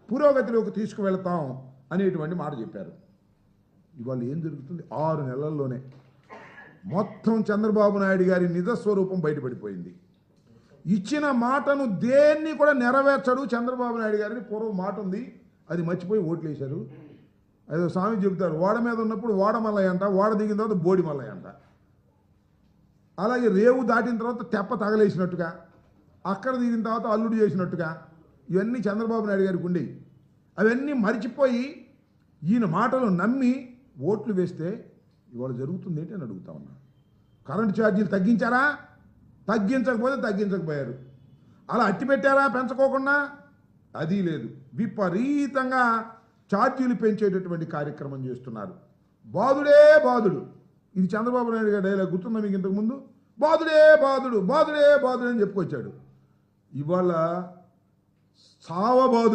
పురోగతిలోకి తీసుకువెళ్తాం అనేటువంటి మాట చెప్పారు. ఇవాళ ఏం జరుగుతుంది? 6 నెలల్లోనే మొత్తం చంద్రబాబు నాయుడు గారి నిజస్వరూపం బయటపడిపోయింది. ఇచ్చిన మాటను దేన్ని కూడా నెరవేర్చడు చంద్రబాబు నాయుడు గారిని. పూర్వం మాట ఉంది, అది మర్చిపోయి ఓట్లు వేశారు. అదే స్వామి చెబుతారు, ఓడ మీద ఉన్నప్పుడు ఓడ మల్లయ్య అంట, ఓడ దిగిన తర్వాత బోడి మల్లయ్య అంట. అలాగే రేవు దాటిన తర్వాత తెప్ప తగలేసినట్టుగా, అక్కడ దిగిన తర్వాత అల్లుడు చేసినట్టుగా ఇవన్నీ చంద్రబాబు నాయుడు గారికి ఉండేవి. అవన్నీ మర్చిపోయి ఈయన మాటలు నమ్మి ఓట్లు వేస్తే ఇవాళ జరుగుతుంది ఏంటి అని అడుగుతా ఉన్నా. కరెంటు ఛార్జీలు తగ్గించారా? తగ్గించకపోతే తగ్గించకపోయారు. అలా అట్టి పెట్టారా పెంచుకోకుండా? అది లేదు. విపరీతంగా ఛార్జీలు పెంచేటటువంటి కార్యక్రమం చేస్తున్నారు. బాధుడే బాధుడు. ఇది చంద్రబాబు నాయుడు గారి డైలాగ్ గుర్తుందా మీకు? ఇంతకుముందు బాధుడే బాధుడు, బాధుడే బాధుడు అని చెప్పుకొచ్చాడు. ఇవాళ సావబాధుడు.